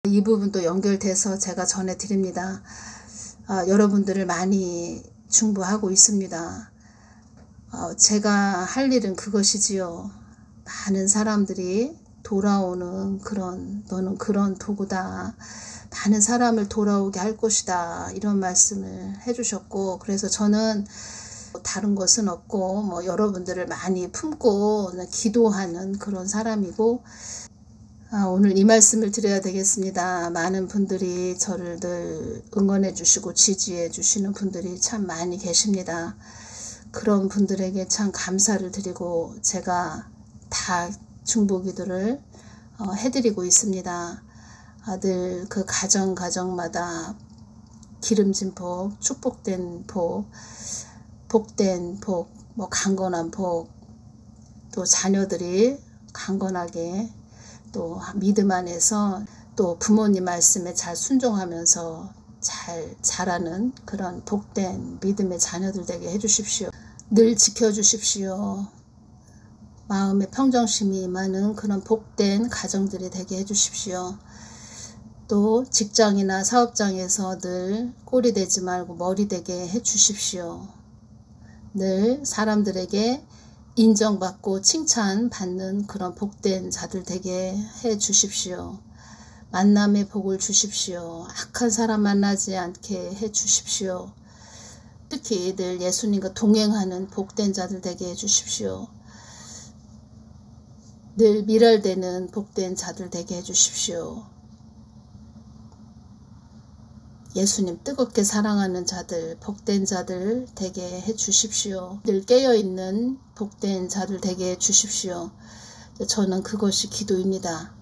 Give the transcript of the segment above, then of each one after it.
이 부분도 연결돼서 제가 전해드립니다. 여러분들을 많이 중보하고 있습니다. 제가 할 일은 그것이지요. 많은 사람들이 돌아오는 너는 그런 도구다. 많은 사람을 돌아오게 할 것이다. 이런 말씀을 해주셨고, 그래서 저는 다른 것은 없고 여러분들을 많이 품고 기도하는 그런 사람이고, 오늘 이 말씀을 드려야 되겠습니다. 많은 분들이 저를 늘 응원해 주시고 지지해 주시는 분들이 참 많이 계십니다. 그런 분들에게 참 감사를 드리고 제가 다 중보기도를 해드리고 있습니다. 늘 그 가정마다 기름진 복, 축복된 복, 복된 복, 강건한 복, 또 자녀들이 강건하게 또 믿음 안에서 또 부모님 말씀에 잘 순종하면서 잘 자라는 그런 복된 믿음의 자녀들 되게 해주십시오. 늘 지켜주십시오. 마음의 평정심이 임하는 그런 복된 가정들이 되게 해주십시오. 또 직장이나 사업장에서 늘 꼴이 되지 말고 머리 되게 해주십시오. 늘 사람들에게 인정받고 칭찬받는 그런 복된 자들 되게 해주십시오. 만남의 복을 주십시오. 악한 사람 만나지 않게 해주십시오. 특히 늘 예수님과 동행하는 복된 자들 되게 해주십시오. 늘 미랄되는 복된 자들 되게 해주십시오. 예수님 뜨겁게 사랑하는 자들, 복된 자들 되게 해주십시오. 늘 깨어있는 복된 자들 되게 해주십시오. 저는 그것이 기도입니다.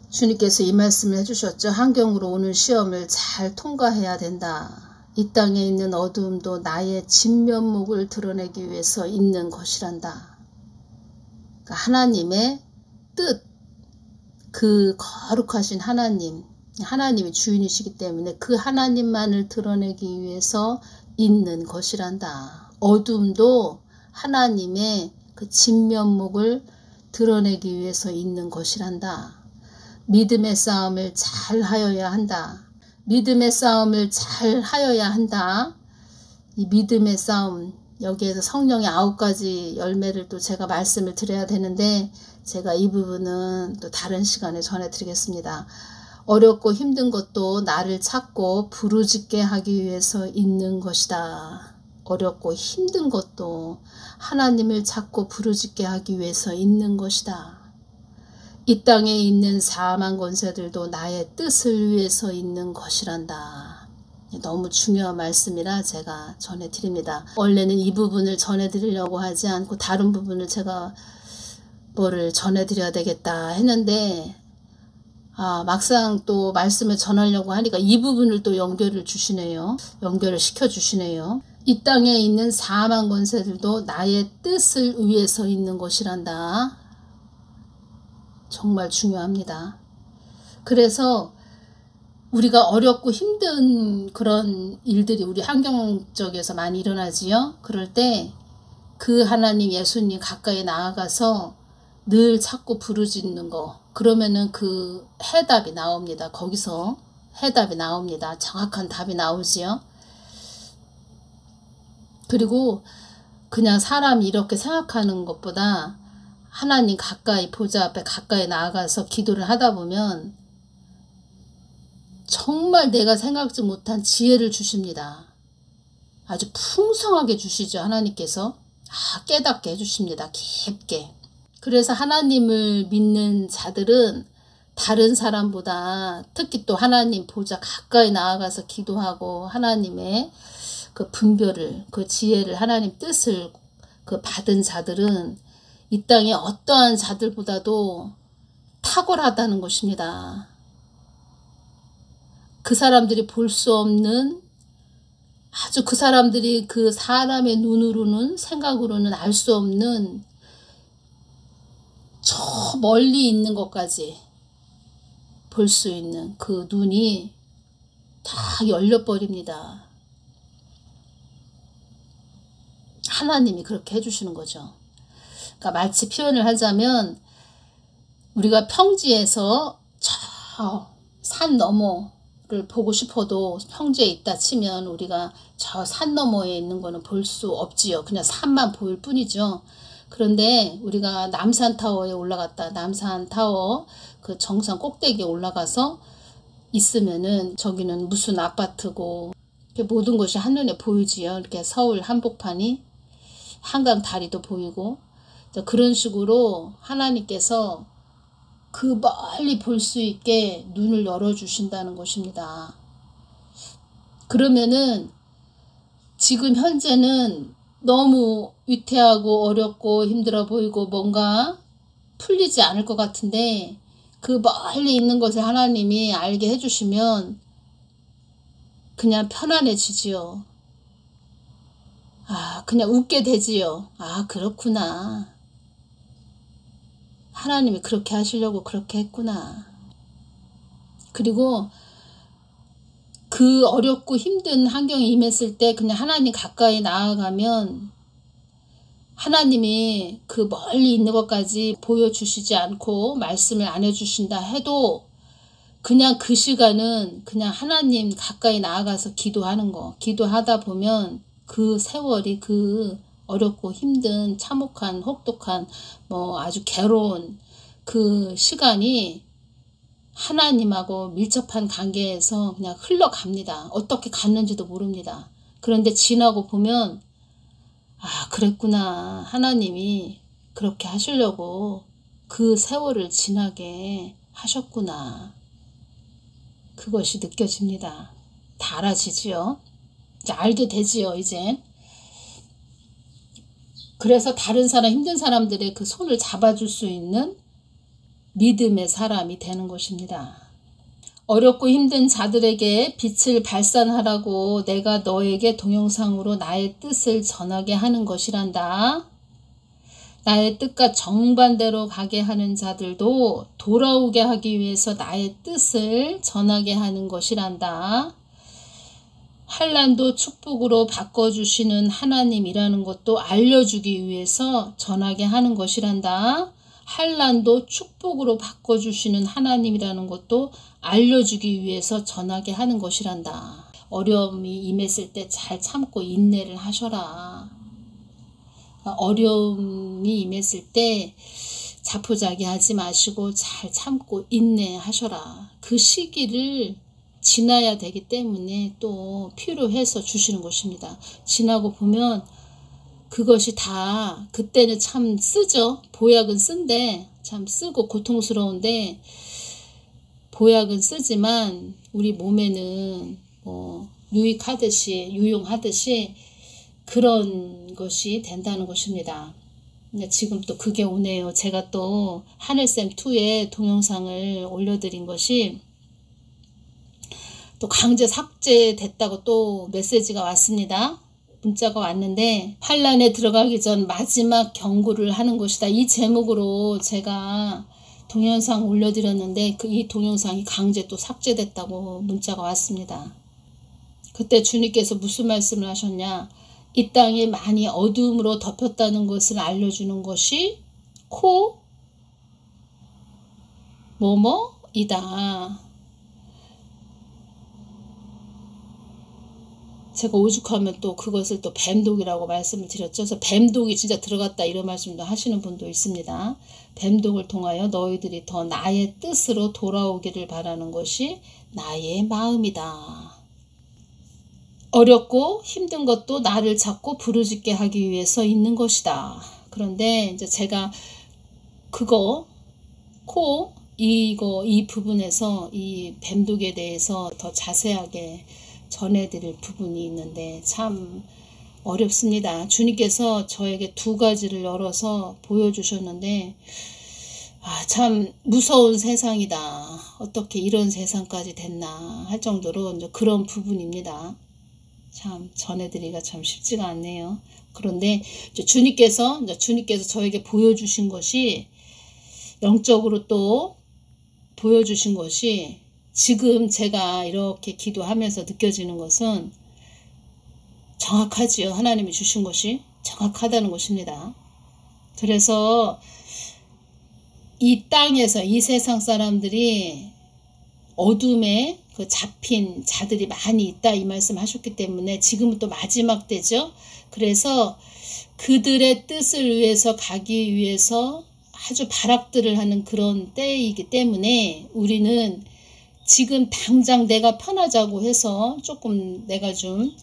주님께서 이 말씀을 해주셨죠. 환경으로 오는 시험을 잘 통과해야 된다. 이 땅에 있는 어두움도 나의 진면목을 드러내기 위해서 있는 것이란다. 그러니까 하나님의 뜻, 그 거룩하신 하나님이 주인이시기 때문에 그 하나님만을 드러내기 위해서 있는 것이란다. 어둠도 하나님의 그 진면목을 드러내기 위해서 있는 것이란다. 믿음의 싸움을 잘 하여야 한다. 믿음의 싸움을 잘 하여야 한다. 이 믿음의 싸움, 여기에서 성령의 9가지 열매를 또 제가 말씀을 드려야 되는데 제가 이 부분은 또 다른 시간에 전해드리겠습니다. 어렵고 힘든 것도 나를 찾고 부르짖게 하기 위해서 있는 것이다. 어렵고 힘든 것도 하나님을 찾고 부르짖게 하기 위해서 있는 것이다. 이 땅에 있는 사망 권세들도 나의 뜻을 위해서 있는 것이란다. 너무 중요한 말씀이라 제가 전해드립니다. 원래는 이 부분을 전해드리려고 하지 않고 다른 부분을 제가 뭐를 전해드려야 되겠다 했는데 막상 또 말씀을 전하려고 하니까 이 부분을 또 연결을 시켜주시네요. 이 땅에 있는 사망 권세들도 나의 뜻을 위해서 있는 것이란다. 정말 중요합니다. 그래서 우리가 어렵고 힘든 그런 일들이 우리 환경적에서 많이 일어나지요. 그럴 때 그 하나님 예수님 가까이 나아가서 늘 찾고 부르짖는 거, 그러면은 그 해답이 나옵니다. 거기서 해답이 나옵니다. 정확한 답이 나오지요. 그리고 그냥 사람이 이렇게 생각하는 것보다 하나님 가까이 보좌 앞에 가까이 나아가서 기도를 하다 보면 정말 내가 생각지 못한 지혜를 주십니다. 아주 풍성하게 주시죠. 하나님께서 깨닫게 해주십니다. 깊게. 그래서 하나님을 믿는 자들은 다른 사람보다 특히 또 하나님 보좌 가까이 나아가서 기도하고 하나님의 그 분별을, 그 지혜를, 하나님 뜻을 그 받은 자들은 이 땅의 어떠한 자들보다도 탁월하다는 것입니다. 그 사람들이 볼 수 없는, 아주 그 사람들이 그 사람의 눈으로는, 생각으로는 알 수 없는 저 멀리 있는 것까지 볼 수 있는 그 눈이 다 열려버립니다. 하나님이 그렇게 해주시는 거죠. 그러니까 마치 표현을 하자면 우리가 평지에서 저 산 너머를 보고 싶어도 평지에 있다 치면 우리가 저 산 너머에 있는 거는 볼 수 없지요. 그냥 산만 보일 뿐이죠. 그런데 우리가 남산타워에 올라갔다, 남산타워 그 정상 꼭대기에 올라가서 있으면은 저기는 무슨 아파트고 모든 것이 한눈에 보이지요. 이렇게 서울 한복판이, 한강 다리도 보이고, 그런 식으로 하나님께서 그 멀리 볼 수 있게 눈을 열어주신다는 것입니다. 그러면은 지금 현재는 너무 위태하고 어렵고 힘들어 보이고 뭔가 풀리지 않을 것 같은데, 그 멀리 있는 것을 하나님이 알게 해주시면 그냥 편안해지지요. 그냥 웃게 되지요. 그렇구나. 하나님이 그렇게 하시려고 그렇게 했구나. 그리고 그 어렵고 힘든 환경에 임했을 때 그냥 하나님 가까이 나아가면 하나님이 그 멀리 있는 것까지 보여주시지 않고 말씀을 안 해주신다 해도 그냥 그 시간은 그냥 하나님 가까이 나아가서 기도하는 거. 기도하다 보면 그 세월이, 그 어렵고 힘든 참혹한 혹독한 아주 괴로운 그 시간이 하나님하고 밀접한 관계에서 그냥 흘러갑니다. 어떻게 갔는지도 모릅니다. 그런데 지나고 보면 그랬구나. 하나님이 그렇게 하시려고 그 세월을 지나게 하셨구나. 그것이 느껴집니다. 다 알아지지요. 이제 알게 되지요, 이제. 그래서 다른 사람, 힘든 사람들의 그 손을 잡아줄 수 있는 믿음의 사람이 되는 것입니다. 어렵고 힘든 자들에게 빛을 발산하라고 내가 너에게 동영상으로 나의 뜻을 전하게 하는 것이란다. 나의 뜻과 정반대로 가게 하는 자들도 돌아오게 하기 위해서 나의 뜻을 전하게 하는 것이란다. 환난도 축복으로 바꿔주시는 하나님이라는 것도 알려주기 위해서 전하게 하는 것이란다. 환난도 축복으로 바꿔주시는 하나님이라는 것도 알려주기 위해서 전하게 하는 것이란다. 어려움이 임했을 때 잘 참고 인내를 하셔라. 어려움이 임했을 때 자포자기하지 마시고 잘 참고 인내하셔라. 그 시기를 지나야 되기 때문에 또 필요해서 주시는 것입니다. 지나고 보면 그것이 다 그때는 참 쓰죠. 보약은 쓴데 참 쓰고 고통스러운데 보약은 쓰지만 우리 몸에는 유용하듯이 그런 것이 된다는 것입니다. 근데 지금 또 그게 오네요. 제가 또 하늘쌤2의 동영상을 올려드린 것이 또 강제 삭제됐다고 또 메시지가 왔습니다. 문자가 왔는데 환란에 들어가기 전 마지막 경고를 하는 것이다. 이 제목으로 제가 동영상 올려드렸는데 이 동영상이 강제 또 삭제됐다고 문자가 왔습니다. 그때 주님께서 무슨 말씀을 하셨냐. 이 땅이 많이 어둠으로 덮였다는 것을 알려주는 것이 뭐뭐이다. 제가 오죽하면 또 그것을 또 뱀독이라고 말씀을 드렸죠. 그래서 뱀독이 진짜 들어갔다 이런 말씀도 하시는 분도 있습니다. 뱀독을 통하여 너희들이 더 나의 뜻으로 돌아오기를 바라는 것이 나의 마음이다. 어렵고 힘든 것도 나를 찾고 부르짖게 하기 위해서 있는 것이다. 그런데 이제 제가 이 부분에서 이 뱀독에 대해서 더 자세하게 전해드릴 부분이 있는데 참 어렵습니다. 주님께서 저에게 두 가지를 열어서 보여주셨는데 참 무서운 세상이다. 어떻게 이런 세상까지 됐나 할 정도로 이제 그런 부분입니다. 참 전해드리기가 참 쉽지가 않네요. 그런데 이제 주님께서 저에게 보여주신 것이 영적으로 또 보여주신 것이 지금 제가 이렇게 기도하면서 느껴지는 것은 정확하지요. 하나님이 주신 것이 정확하다는 것입니다. 그래서 이 땅에서 이 세상 사람들이 어둠에 그 잡힌 자들이 많이 있다 이 말씀 하셨기 때문에 지금은 또 마지막 때죠. 그래서 그들의 뜻을 위해서 가기 위해서 아주 발악들을 하는 그런 때이기 때문에 우리는 지금 당장 내가 편하자고 해서 조금 내가 좀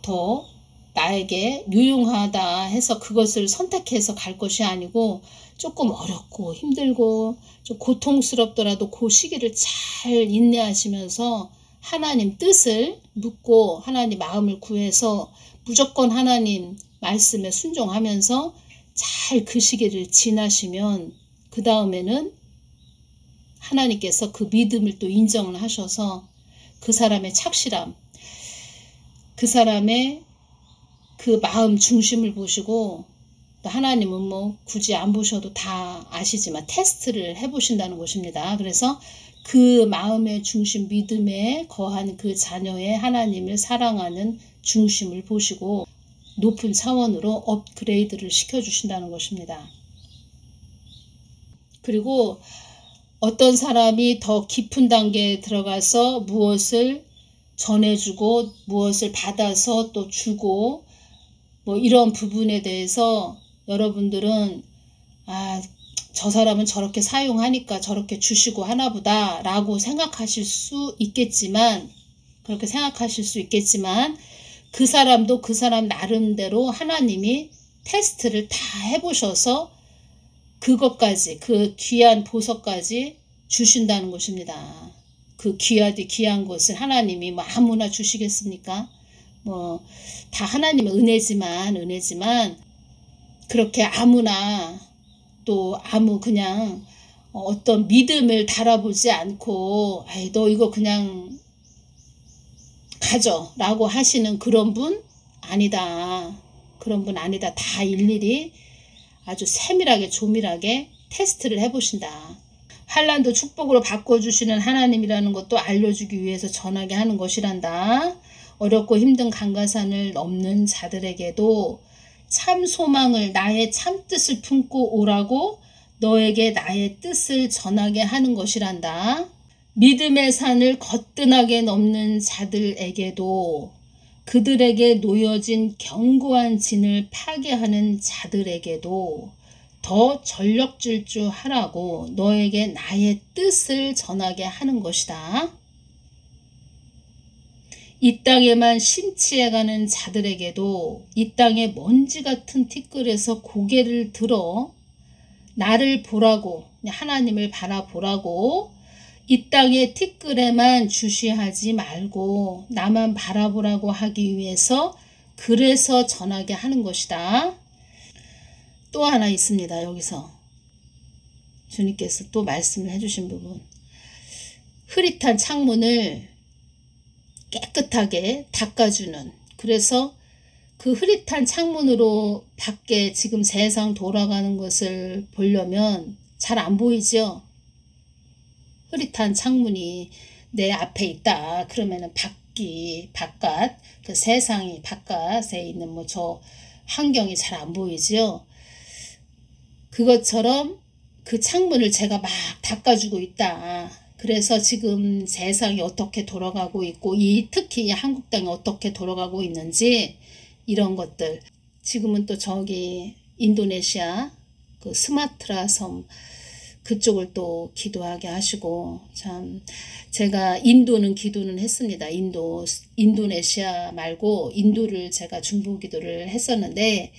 더 나에게 유용하다 해서 그것을 선택해서 갈 것이 아니고 조금 어렵고 힘들고 좀 고통스럽더라도 그 시기를 잘 인내하시면서 하나님 뜻을 묻고 하나님 마음을 구해서 무조건 하나님 말씀에 순종하면서 잘 그 시기를 지나시면 그 다음에는 하나님께서 그 믿음을 또 인정을 하셔서 그 사람의 착실함, 그 사람의 그 마음 중심을 보시고 또 하나님은 뭐 굳이 안 보셔도 다 아시지만 테스트를 해보신다는 것입니다. 그래서 그 마음의 중심, 믿음에 거한 그 자녀의 하나님을 사랑하는 중심을 보시고 높은 차원으로 업그레이드를 시켜주신다는 것입니다. 그리고 어떤 사람이 더 깊은 단계에 들어가서 무엇을 전해주고 무엇을 받아서 또 주고 뭐 이런 부분에 대해서 여러분들은 저 사람은 저렇게 사용하니까 저렇게 주시고 하나보다 라고 생각하실 수 있겠지만 그렇게 생각하실 수 있겠지만 그 사람도 그 사람 나름대로 하나님이 테스트를 다 해보셔서 그것까지 그 귀한 보석까지 주신다는 것입니다. 그 귀한 것을 하나님이 뭐 아무나 주시겠습니까? 뭐 다 하나님의 은혜지만 그렇게 아무나 또 아무 그냥 어떤 믿음을 달아보지 않고 너 이거 그냥 가져 라고 하시는 그런 분 아니다. 그런 분 아니다. 다 일일이 아주 세밀하게 조밀하게 테스트를 해보신다. 환난도 축복으로 바꿔주시는 하나님이라는 것도 알려주기 위해서 전하게 하는 것이란다. 어렵고 힘든 강가산을 넘는 자들에게도 참 소망을 나의 참 뜻을 품고 오라고 너에게 나의 뜻을 전하게 하는 것이란다. 믿음의 산을 거뜬하게 넘는 자들에게도 그들에게 놓여진 견고한 진을 파괴하는 자들에게도 더 전력질주하라고 너에게 나의 뜻을 전하게 하는 것이다. 이 땅에만 심취해가는 자들에게도 이 땅의 먼지 같은 티끌에서 고개를 들어 나를 보라고 하나님을 바라보라고 이 땅의 티끌에만 주시하지 말고 나만 바라보라고 하기 위해서 그래서 전하게 하는 것이다. 또 하나 있습니다. 여기서 주님께서 또 말씀을 해주신 부분 흐릿한 창문을 깨끗하게 닦아주는 그래서 그 흐릿한 창문으로 밖에 지금 세상 돌아가는 것을 보려면 잘 안 보이죠. 흐릿한 창문이 내 앞에 있다. 그러면은 바깥, 그 세상이 바깥에 있는 뭐 저 환경이 잘 안 보이죠. 그것처럼 그 창문을 제가 막 닦아주고 있다. 그래서 지금 세상이 어떻게 돌아가고 있고 특히 한국 땅이 어떻게 돌아가고 있는지 이런 것들 지금은 또 저기 인도네시아 그 스마트라 섬 그쪽을 또 기도하게 하시고 참 제가 인도는 기도는 했습니다. 인도네시아 말고 인도를 제가 중보 기도를 했었는데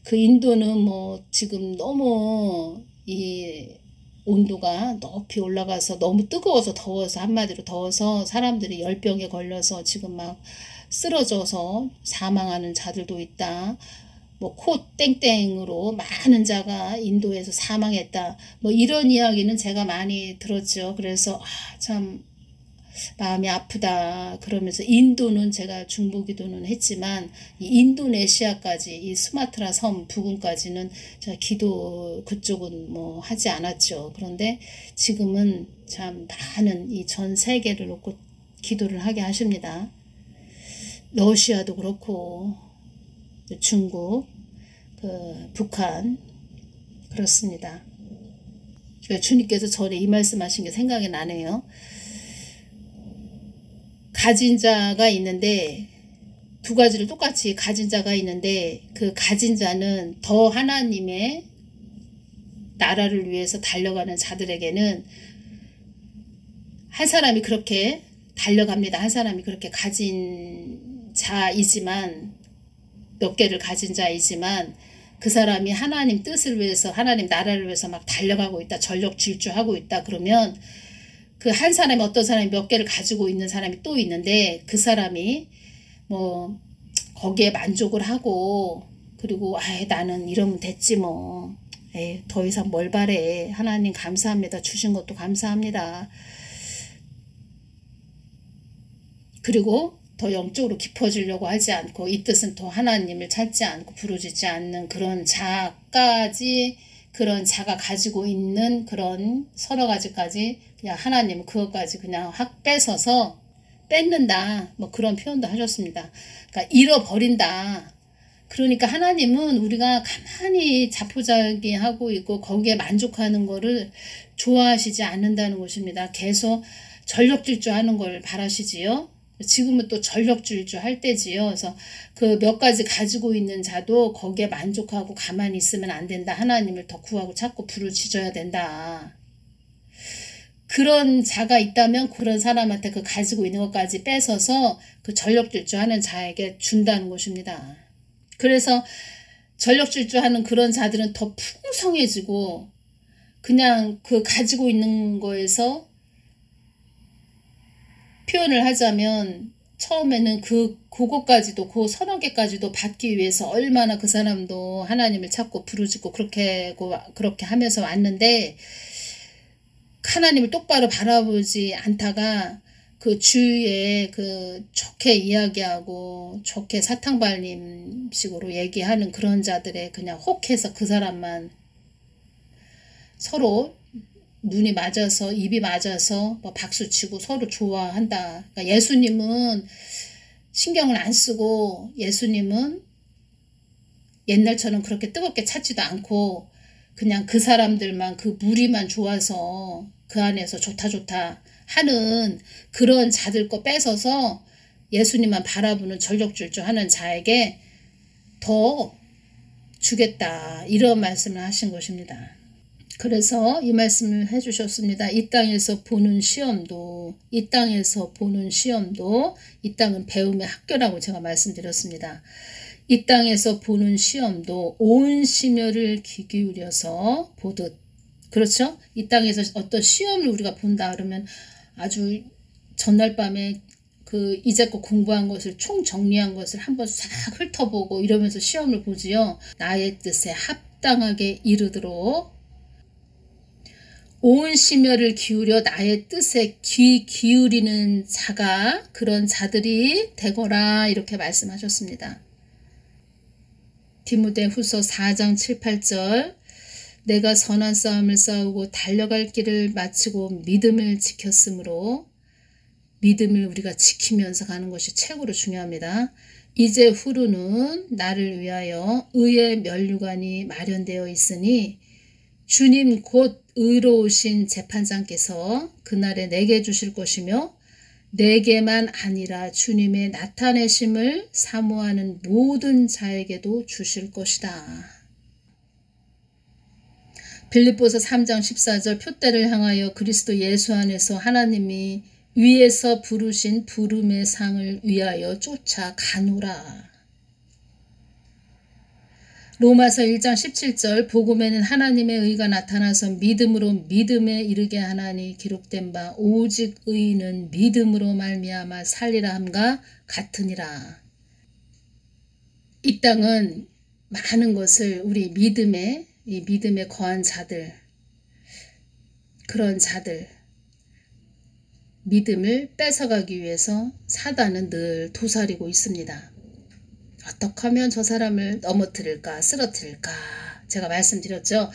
그 인도는 뭐 지금 너무 이 온도가 높이 올라가서 너무 뜨거워서 더워서 한마디로 더워서 사람들이 열병에 걸려서 지금 막 쓰러져서 사망하는 자들도 있다. 뭐 코 땡땡으로 많은 자가 인도에서 사망했다. 뭐 이런 이야기는 제가 많이 들었죠. 그래서 참 마음이 아프다. 그러면서 인도는 제가 중보기도는 했지만 이 인도네시아까지 이 수마트라 섬 부근까지는 제가 기도 그쪽은 뭐 하지 않았죠. 그런데 지금은 참 많은 이 전 세계를 놓고 기도를 하게 하십니다. 러시아도 그렇고 중국, 북한 그렇습니다. 주님께서 전에 이 말씀하신 게 생각이 나네요. 가진 자가 있는데 두 가지를 똑같이 가진 자가 있는데 그 가진 자는 더 하나님의 나라를 위해서 달려가는 자들에게는 한 사람이 그렇게 달려갑니다. 한 사람이 그렇게 가진 자이지만 몇 개를 가진 자이지만 그 사람이 하나님 뜻을 위해서 하나님 나라를 위해서 막 달려가고 있다. 전력 질주하고 있다. 그러면 그 한 사람이 어떤 사람이 몇 개를 가지고 있는 사람이 또 있는데 그 사람이 뭐 거기에 만족을 하고 그리고 나는 이러면 됐지 뭐. 더 이상 뭘 바래. 하나님 감사합니다. 주신 것도 감사합니다. 그리고 더 영적으로 깊어지려고 하지 않고 이 뜻은 더 하나님을 찾지 않고 부르짖지 않는 그런 자까지 그런 자가 가지고 있는 그런 서너 가지까지 그냥 하나님은 그것까지 그냥 확 뺏어서 뺏는다. 뭐 그런 표현도 하셨습니다. 그러니까 잃어버린다. 그러니까 하나님은 우리가 가만히 자포자기하고 있고 거기에 만족하는 거를 좋아하시지 않는다는 것입니다. 계속 전력질주하는 걸 바라시지요. 지금은 또 전력질주 할 때지요. 그래서 그 몇 가지 가지고 있는 자도 거기에 만족하고 가만히 있으면 안 된다. 하나님을 더 구하고 찾고 부르짖어야 된다. 그런 자가 있다면 그런 사람한테 그 가지고 있는 것까지 뺏어서 그 전력질주하는 자에게 준다는 것입니다. 그래서 전력질주하는 그런 자들은 더 풍성해지고 그냥 그 가지고 있는 거에서 표현을 하자면 처음에는 그것까지도 그 서너 개까지도 받기 위해서 얼마나 그 사람도 하나님을 찾고 부르짖고 그렇게 하면서 왔는데 하나님을 똑바로 바라보지 않다가 그 주위에 그 좋게 이야기하고 좋게 사탕발림식으로 얘기하는 그런 자들의 그냥 혹해서 그 사람만 서로 눈이 맞아서 입이 맞아서 뭐 박수치고 서로 좋아한다. 그러니까 예수님은 신경을 안 쓰고 예수님은 옛날처럼 그렇게 뜨겁게 찾지도 않고 그냥 그 사람들만 그 무리만 좋아서 그 안에서 좋다 하는 그런 자들 거 뺏어서 예수님만 바라보는 전력질주하는 자에게 더 주겠다. 이런 말씀을 하신 것입니다. 그래서 이 말씀을 해주셨습니다. 이 땅에서 보는 시험도 이 땅은 배움의 학교라고 제가 말씀드렸습니다. 이 땅에서 보는 시험도 온 심혈을 귀 기울여서 보듯 그렇죠? 이 땅에서 어떤 시험을 우리가 본다 그러면 아주 전날 밤에 그 이제껏 공부한 것을 총정리한 것을 한번 싹 훑어보고 이러면서 시험을 보지요. 나의 뜻에 합당하게 이르도록 온 심혈을 기울여 나의 뜻에 귀 기울이는 자가 그런 자들이 되거라 이렇게 말씀하셨습니다. 디모데후서 4장 7, 8절 내가 선한 싸움을 싸우고 달려갈 길을 마치고 믿음을 지켰으므로 믿음을 우리가 지키면서 가는 것이 최고로 중요합니다. 이제 후로는 나를 위하여 의의 면류관이 마련되어 있으니 주님 곧 의로우신 재판장께서 그날에 내게 주실 것이며 내게만 아니라 주님의 나타내심을 사모하는 모든 자에게도 주실 것이다. 빌립보서 3장 14절 표대를 향하여 그리스도 예수 안에서 하나님이 위에서 부르신 부름의 상을 위하여 쫓아가노라. 로마서 1장 17절 복음에는 하나님의 의가 나타나서 믿음으로 믿음에 이르게 하나니 기록된 바 오직 의인은 믿음으로 말미암아 살리라 함과 같으니라. 이 땅은 많은 것을 우리 믿음에 거한 자들 그런 자들 믿음을 뺏어가기 위해서 사단은 늘 도사리고 있습니다. 어떻게 하면 저 사람을 넘어뜨릴까 쓰러뜨릴까 제가 말씀드렸죠.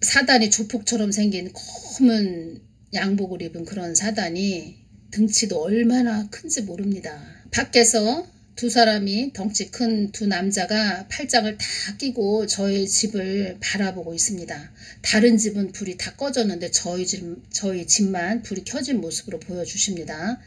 사단이 조폭처럼 생긴 검은 양복을 입은 그런 사단이 등치도 얼마나 큰지 모릅니다. 밖에서 두 사람이 덩치 큰 두 남자가 팔짱을 다 끼고 저희 집을 바라보고 있습니다. 다른 집은 불이 다 꺼졌는데 저희 집만 불이 켜진 모습으로 보여주십니다.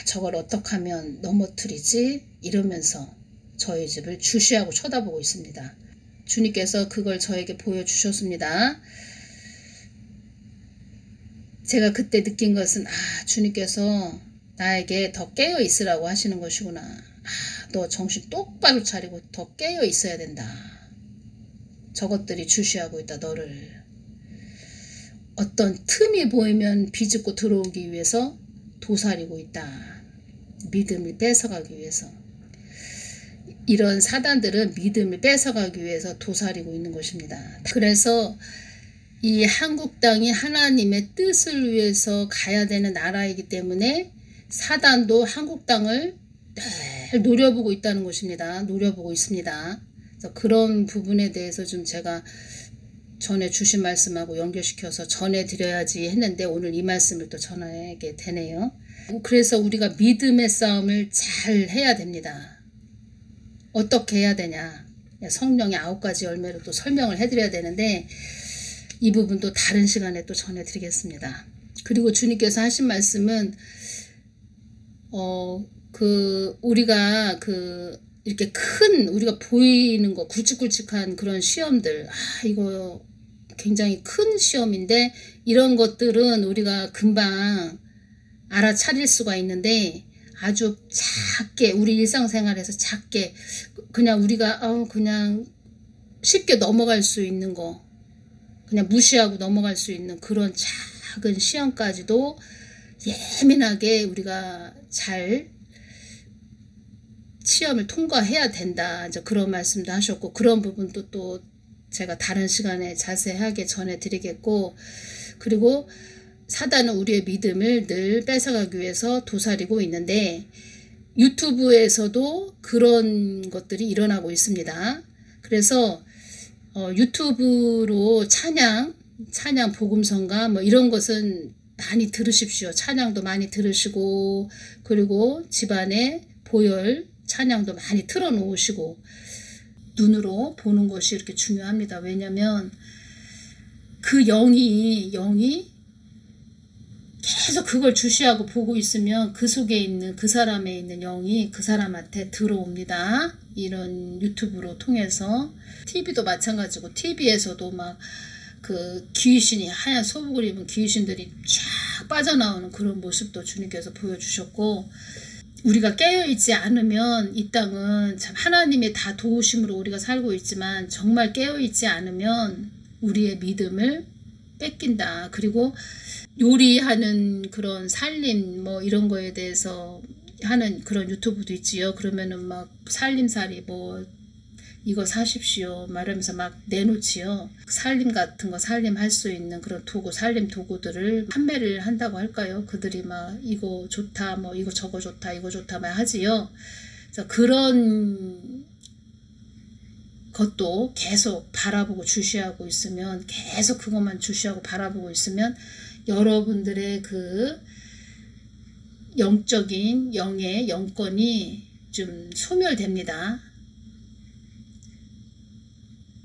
저걸 어떻게 하면 넘어뜨리지? 이러면서 저희 집을 주시하고 쳐다보고 있습니다. 주님께서 그걸 저에게 보여주셨습니다. 제가 그때 느낀 것은 주님께서 나에게 더 깨어 있으라고 하시는 것이구나. 너 정신 똑바로 차리고 더 깨어 있어야 된다. 저것들이 주시하고 있다. 너를 어떤 틈이 보이면 비집고 들어오기 위해서 도사리고 있다. 믿음을 뺏어가기 위해서. 이런 사단들은 믿음을 뺏어가기 위해서 도사리고 있는 것입니다. 그래서 이 한국 땅이 하나님의 뜻을 위해서 가야 되는 나라이기 때문에 사단도 한국 땅을 늘 노려보고 있다는 것입니다. 노려보고 있습니다. 그래서 그런 부분에 대해서 좀 제가 전에 주신 말씀하고 연결시켜서 전해드려야지 했는데 오늘 이 말씀을 또 전하게 되네요. 그래서 우리가 믿음의 싸움을 잘 해야 됩니다. 어떻게 해야 되냐. 성령의 9가지 열매로 또 설명을 해드려야 되는데 이 부분도 다른 시간에 또 전해드리겠습니다. 그리고 주님께서 하신 말씀은 우리가 이렇게 큰 우리가 보이는 거 굵직굵직한 그런 시험들 이거 굉장히 큰 시험인데 이런 것들은 우리가 금방 알아차릴 수가 있는데 아주 작게 우리 일상생활에서 작게 그냥 우리가 그냥 쉽게 넘어갈 수 있는 거 그냥 무시하고 넘어갈 수 있는 그런 작은 시험까지도 예민하게 우리가 잘 시험을 통과해야 된다. 이제 그런 말씀도 하셨고 그런 부분도 또 제가 다른 시간에 자세하게 전해드리겠고 그리고 사단은 우리의 믿음을 늘 뺏어가기 위해서 도사리고 있는데 유튜브에서도 그런 것들이 일어나고 있습니다. 그래서 유튜브로 찬양 복음성가 뭐 이런 것은 많이 들으십시오. 찬양도 많이 들으시고 그리고 집안에 보혈 찬양도 많이 틀어놓으시고 눈으로 보는 것이 이렇게 중요합니다. 왜냐하면 그 영이 계속 그걸 주시하고 보고 있으면 그 속에 있는 그 사람에 있는 영이 그 사람한테 들어옵니다. 이런 유튜브로 통해서 TV도 마찬가지고 TV에서도 막 그 귀신이 하얀 소복을 입은 귀신들이 쫙 빠져나오는 그런 모습도 주님께서 보여주셨고 우리가 깨어있지 않으면 이 땅은 참 하나님의 다 도우심으로 우리가 살고 있지만 정말 깨어있지 않으면 우리의 믿음을 뺏긴다. 그리고 요리하는 그런 살림 뭐 이런 거에 대해서 하는 그런 유튜브도 있지요. 그러면은 막 살림살이 뭐 이거 사십시오 말하면서 막 내놓지요. 살림 같은 거 살림할 수 있는 그런 도구 살림 도구들을 판매를 한다고 할까요? 그들이 막 이거 좋다 뭐 이거 저거 좋다 이거 좋다 막 하지요. 그래서 그런 것도 계속 바라보고 주시하고 있으면 계속 그것만 주시하고 바라보고 있으면 여러분들의 그 영적인 영의 영권이 좀 소멸됩니다.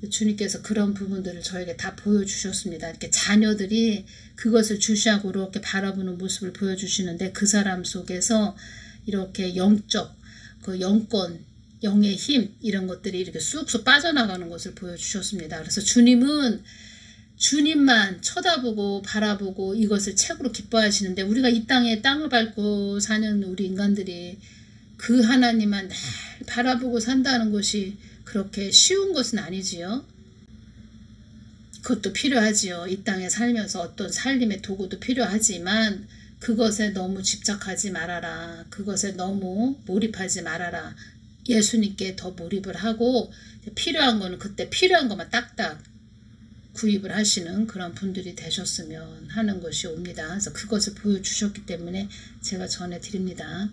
주님께서 그런 부분들을 저에게 다 보여주셨습니다. 이렇게 자녀들이 그것을 주시하고 이렇게 바라보는 모습을 보여주시는데 그 사람 속에서 이렇게 영적 그 영권 영의 힘 이런 것들이 이렇게 쑥쑥 빠져나가는 것을 보여주셨습니다. 그래서 주님은 주님만 쳐다보고 바라보고 이것을 최고로 기뻐하시는데 우리가 이 땅에 땅을 밟고 사는 우리 인간들이 그 하나님만 날 바라보고 산다는 것이 그렇게 쉬운 것은 아니지요. 그것도 필요하지요. 이 땅에 살면서 어떤 살림의 도구도 필요하지만 그것에 너무 집착하지 말아라. 그것에 너무 몰입하지 말아라. 예수님께 더 몰입을 하고 필요한 거는 그때 필요한 것만 딱딱 구입을 하시는 그런 분들이 되셨으면 하는 것이 옵니다. 그래서 그것을 보여주셨기 때문에 제가 전해드립니다.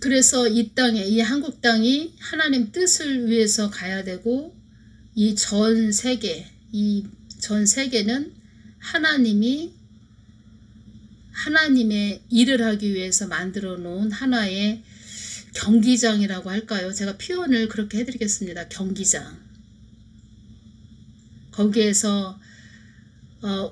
그래서 이 땅에 이 한국 땅이 하나님 뜻을 위해서 가야 되고 이 전 세계는 하나님이 하나님의 일을 하기 위해서 만들어 놓은 하나의 경기장이라고 할까요? 제가 표현을 그렇게 해드리겠습니다. 경기장. 거기에서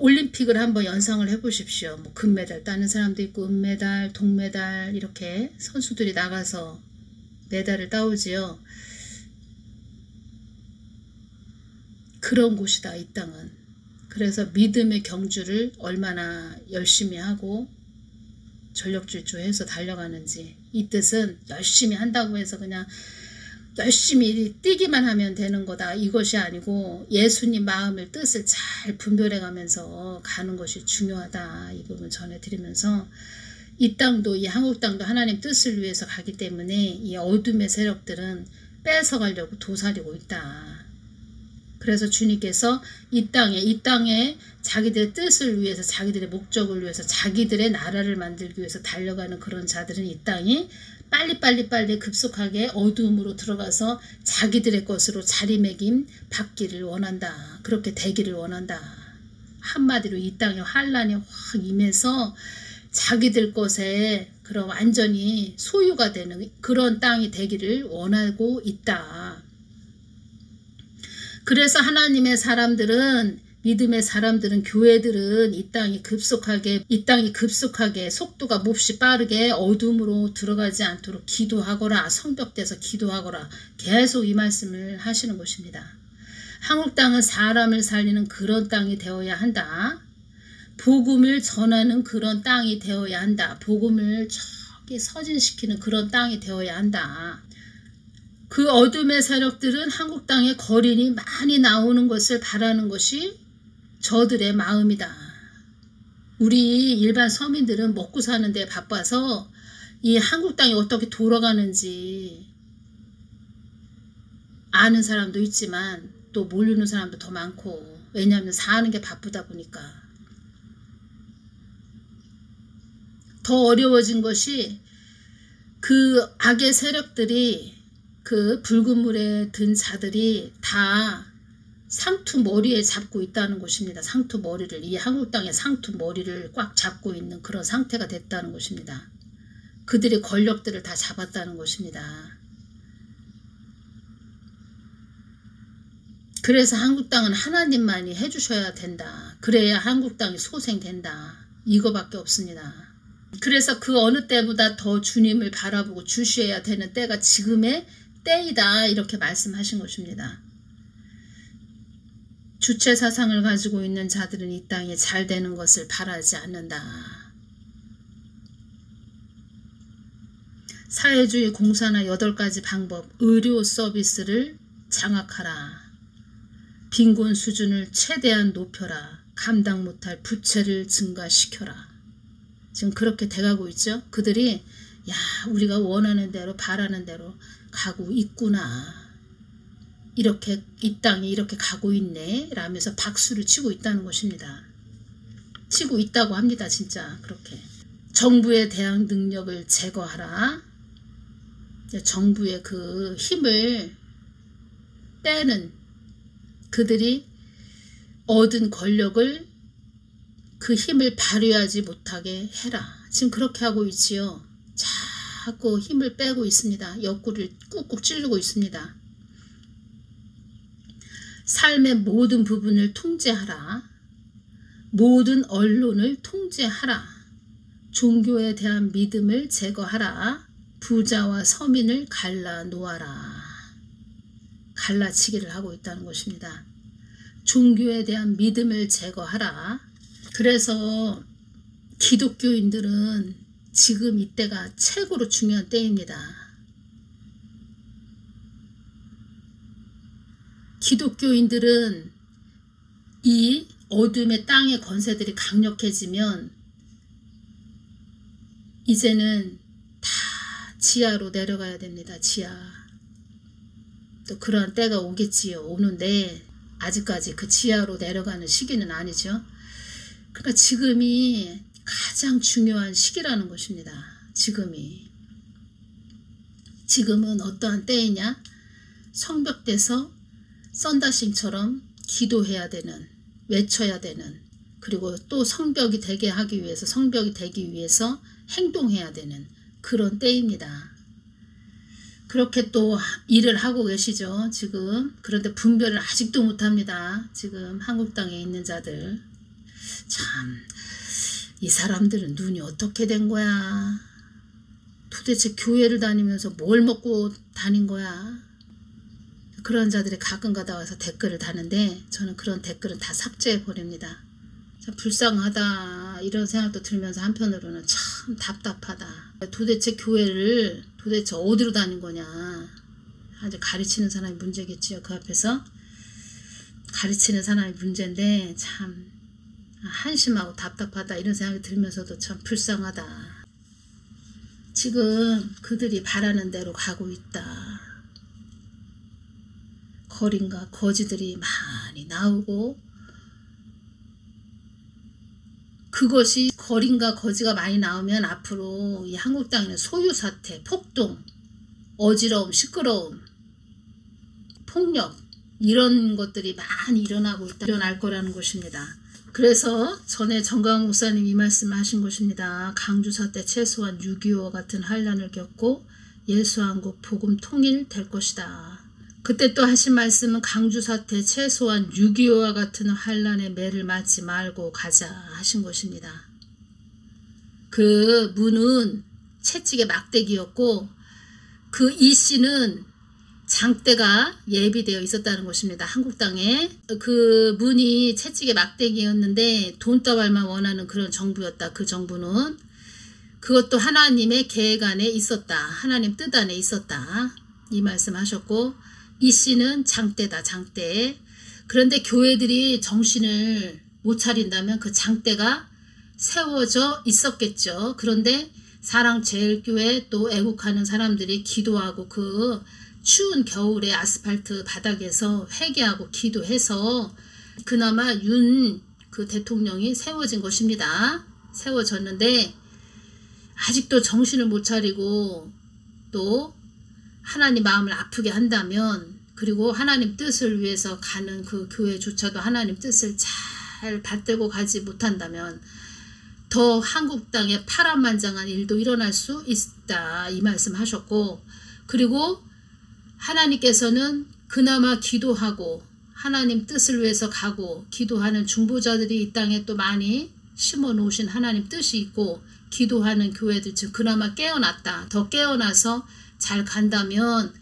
올림픽을 한번 연상을 해보십시오. 뭐 금메달 따는 사람도 있고 은메달, 동메달 이렇게 선수들이 나가서 메달을 따오지요. 그런 곳이다, 이 땅은. 그래서 믿음의 경주를 얼마나 열심히 하고 전력질주해서 달려가는지, 이 뜻은 열심히 한다고 해서 그냥 열심히 뛰기만 하면 되는 거다, 이것이 아니고 예수님 마음을 뜻을 잘 분별해 가면서 가는 것이 중요하다, 이 부분 전해드리면서, 이 땅도, 이 한국 땅도 하나님 뜻을 위해서 가기 때문에 이 어둠의 세력들은 뺏어가려고 도사리고 있다. 그래서 주님께서 이 땅에 자기들의 뜻을 위해서, 자기들의 목적을 위해서, 자기들의 나라를 만들기 위해서 달려가는 그런 자들은 이 땅이 빨리 급속하게 어두움으로 들어가서 자기들의 것으로 자리매김 받기를 원한다. 그렇게 되기를 원한다. 한마디로 이 땅에 환란이 확 임해서 자기들 것에 그런 완전히 소유가 되는 그런 땅이 되기를 원하고 있다. 그래서 하나님의 사람들은, 믿음의 사람들은, 교회들은 이 땅이 급속하게 속도가 몹시 빠르게 어둠으로 들어가지 않도록 기도하거라, 성벽대서 기도하거라, 계속 이 말씀을 하시는 것입니다. 한국 땅은 사람을 살리는 그런 땅이 되어야 한다. 복음을 전하는 그런 땅이 되어야 한다. 복음을 저기 서진시키는 그런 땅이 되어야 한다. 그 어둠의 세력들은 한국 땅에 거린이 많이 나오는 것을 바라는 것이 저들의 마음이다. 우리 일반 서민들은 먹고 사는 데 바빠서 이 한국 땅이 어떻게 돌아가는지 아는 사람도 있지만 또 모르는 사람도 더 많고, 왜냐하면 사는 게 바쁘다 보니까. 더 어려워진 것이 그 악의 세력들이, 그 붉은 물에 든 자들이 다 상투 머리에 잡고 있다는 것입니다. 상투 머리를, 이 한국 땅의 상투 머리를 꽉 잡고 있는 그런 상태가 됐다는 것입니다. 그들의 권력들을 다 잡았다는 것입니다. 그래서 한국 땅은 하나님만이 해주셔야 된다. 그래야 한국 땅이 소생된다. 이거밖에 없습니다. 그래서 그 어느 때보다 더 주님을 바라보고 주시해야 되는 때가 지금의 때이다, 이렇게 말씀하신 것입니다. 주체 사상을 가지고 있는 자들은 이 땅에 잘 되는 것을 바라지 않는다. 사회주의 공사나 8가지 방법, 의료 서비스를 장악하라. 빈곤 수준을 최대한 높여라. 감당 못할 부채를 증가시켜라. 지금 그렇게 돼가고 있죠. 그들이 야, 우리가 원하는 대로 바라는 대로 가고 있구나. 이렇게 이 땅이 이렇게 가고 있네 라면서 박수를 치고 있다는 것입니다. 치고 있다고 합니다. 진짜 그렇게. 정부의 대항 능력을 제거하라. 정부의 그 힘을 빼는, 그들이 얻은 권력을, 그 힘을 발휘하지 못하게 해라. 지금 그렇게 하고 있지요. 자꾸 힘을 빼고 있습니다. 옆구리를 꾹꾹 찌르고 있습니다. 삶의 모든 부분을 통제하라. 모든 언론을 통제하라. 종교에 대한 믿음을 제거하라. 부자와 서민을 갈라놓아라. 갈라치기를 하고 있다는 것입니다. 종교에 대한 믿음을 제거하라. 그래서 기독교인들은 지금 이때가 최고로 중요한 때입니다. 기독교인들은 이 어둠의 땅의 권세들이 강력해지면 이제는 다 지하로 내려가야 됩니다. 지하. 또 그러한 때가 오겠지요. 오는데 아직까지 그 지하로 내려가는 시기는 아니죠. 그러니까 지금이 가장 중요한 시기라는 것입니다. 지금은 어떠한 때이냐? 성벽대서 썬다싱처럼 기도해야 되는, 외쳐야 되는 그리고 또 성벽이 되게 하기 위해서, 성벽이 되기 위해서 행동해야 되는 그런 때입니다. 그렇게 또 일을 하고 계시죠, 지금. 그런데 분별을 아직도 못합니다. 지금 한국 땅에 있는 자들. 참, 이 사람들은 눈이 어떻게 된 거야? 도대체 교회를 다니면서 뭘 먹고 다닌 거야? 그런 자들이 가끔가다 와서 댓글을 다는데 저는 그런 댓글은 다 삭제해 버립니다. 참 불쌍하다 이런 생각도 들면서 한편으로는 참 답답하다. 도대체 교회를 도대체 어디로 다닌 거냐. 아주 가르치는 사람이 문제겠지요. 그 앞에서 가르치는 사람이 문제인데 참 한심하고 답답하다 이런 생각이 들면서도 참 불쌍하다. 지금 그들이 바라는 대로 가고 있다. 거린과 거지들이 많이 나오고, 그것이 거린과 거지가 많이 나오면 앞으로 이 한국 땅에는 소유사태, 폭동, 어지러움, 시끄러움, 폭력 이런 것들이 많이 일어날 거라는 것입니다. 그래서 전에 정광훈 목사님 이 말씀을 하신 것입니다. 강주사태 최소한 6.25와 같은 환란을 겪고 예수한국 복음 통일 될 것이다. 그때 또 하신 말씀은 강주사태 최소한 6.25와 같은 환란의 매를 맞지 말고 가자 하신 것입니다. 그 문은 채찍의 막대기였고 그 이씨는 장대가 예비되어 있었다는 것입니다. 한국 땅에. 그 문이 채찍의 막대기였는데 돈다발만 원하는 그런 정부였다. 그 정부는. 그것도 하나님의 계획 안에 있었다. 하나님 뜻 안에 있었다. 이 말씀 하셨고, 이 씨는 장대다. 장대. 그런데 교회들이 정신을 못 차린다면 그 장대가 세워져 있었겠죠. 그런데 사랑제일교회 또 애국하는 사람들이 기도하고 그 추운 겨울에 아스팔트 바닥에서 회개하고 기도해서 그나마 윤 그 대통령이 세워진 것입니다. 세워졌는데 아직도 정신을 못 차리고 또 하나님 마음을 아프게 한다면, 그리고 하나님 뜻을 위해서 가는 그 교회조차도 하나님 뜻을 잘 받들고 가지 못한다면 더 한국 땅에 파란만장한 일도 일어날 수 있다. 이 말씀 하셨고, 그리고 하나님께서는 그나마 기도하고 하나님 뜻을 위해서 가고 기도하는 중보자들이 이 땅에 또 많이 심어 놓으신 하나님 뜻이 있고 기도하는 교회들 지금 그나마 깨어났다. 더 깨어나서 잘 간다면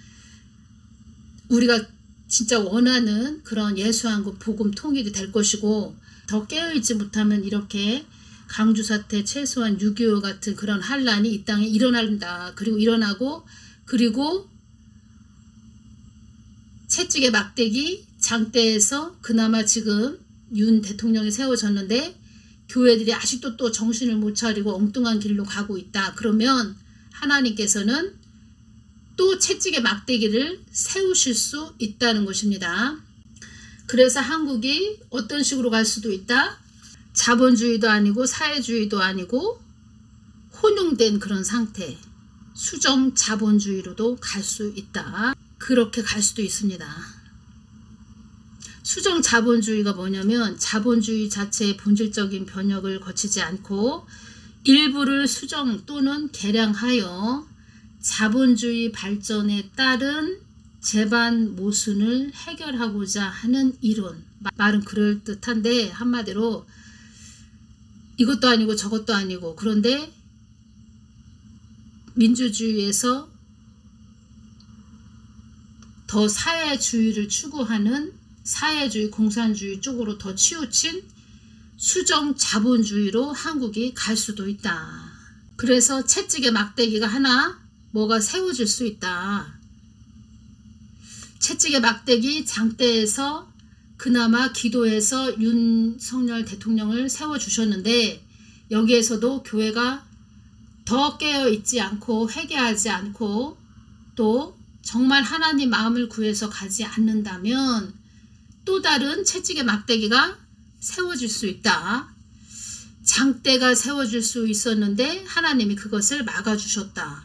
우리가 진짜 원하는 그런 예수한국 복음 통일이 될 것이고, 더 깨어있지 못하면 이렇게 강주사태 최소한 6.25 같은 그런 환란이 이 땅에 일어난다. 그리고 일어나고, 그리고 채찍의 막대기 장대에서 그나마 지금 윤 대통령이 세워졌는데 교회들이 아직도 또 정신을 못 차리고 엉뚱한 길로 가고 있다. 그러면 하나님께서는 또 채찍의 막대기를 세우실 수 있다는 것입니다. 그래서 한국이 어떤 식으로 갈 수도 있다. 자본주의도 아니고 사회주의도 아니고 혼용된 그런 상태, 수정 자본주의로도 갈 수 있다. 그렇게 갈 수도 있습니다. 수정 자본주의가 뭐냐면 자본주의 자체의 본질적인 변혁을 거치지 않고 일부를 수정 또는 개량하여 자본주의 발전에 따른 재반 모순을 해결하고자 하는 이론. 말은 그럴듯한데 한마디로 이것도 아니고 저것도 아니고, 그런데 민주주의에서 더 사회주의를 추구하는 사회주의 공산주의 쪽으로 더 치우친 수정 자본주의로 한국이 갈 수도 있다. 그래서 채찍의 막대기가 하나 뭐가 세워질 수 있다. 채찍의 막대기 장대에서 그나마 기도해서 윤석열 대통령을 세워주셨는데 여기에서도 교회가 더 깨어있지 않고 회개하지 않고 또 정말 하나님 마음을 구해서 가지 않는다면 또 다른 채찍의 막대기가 세워질 수 있다. 장대가 세워질 수 있었는데 하나님이 그것을 막아주셨다.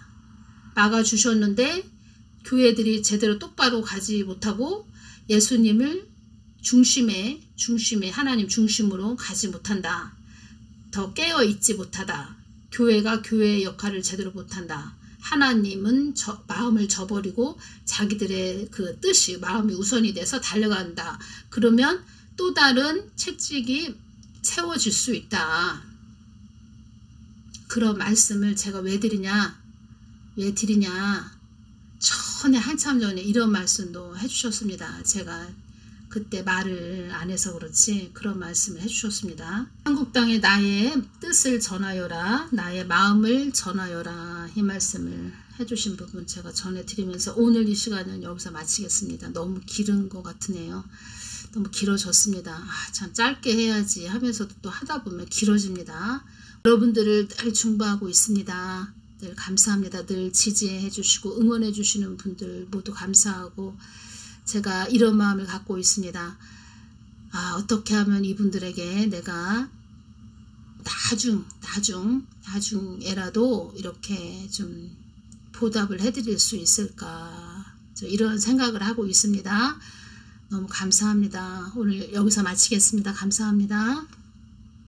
막아주셨는데 교회들이 제대로 똑바로 가지 못하고 예수님을 중심에 중심에 하나님 중심으로 가지 못한다. 더 깨어 있지 못하다. 교회가 교회의 역할을 제대로 못한다. 하나님은 마음을 저버리고 자기들의 그 뜻이 마음이 우선이 돼서 달려간다. 그러면 또 다른 채찍이 세워질 수 있다. 그런 말씀을 제가 왜 드리냐? 전에 한참 전에 이런 말씀도 해주셨습니다. 제가 그때 말을 안 해서 그렇지 그런 말씀을 해주셨습니다. 한국 땅에 나의 뜻을 전하여라. 나의 마음을 전하여라. 이 말씀을 해주신 부분 제가 전해드리면서 오늘 이 시간은 여기서 마치겠습니다. 너무 길은 것 같으네요. 너무 길어졌습니다. 참 짧게 해야지 하면서도 또 하다 보면 길어집니다. 여러분들을 늘 중보하고 있습니다. 늘 감사합니다. 늘 지지해 주시고 응원해 주시는 분들 모두 감사하고 제가 이런 마음을 갖고 있습니다. 어떻게 하면 이분들에게 내가 나중에라도 이렇게 좀 보답을 해드릴 수 있을까 이런 생각을 하고 있습니다. 너무 감사합니다. 오늘 여기서 마치겠습니다. 감사합니다.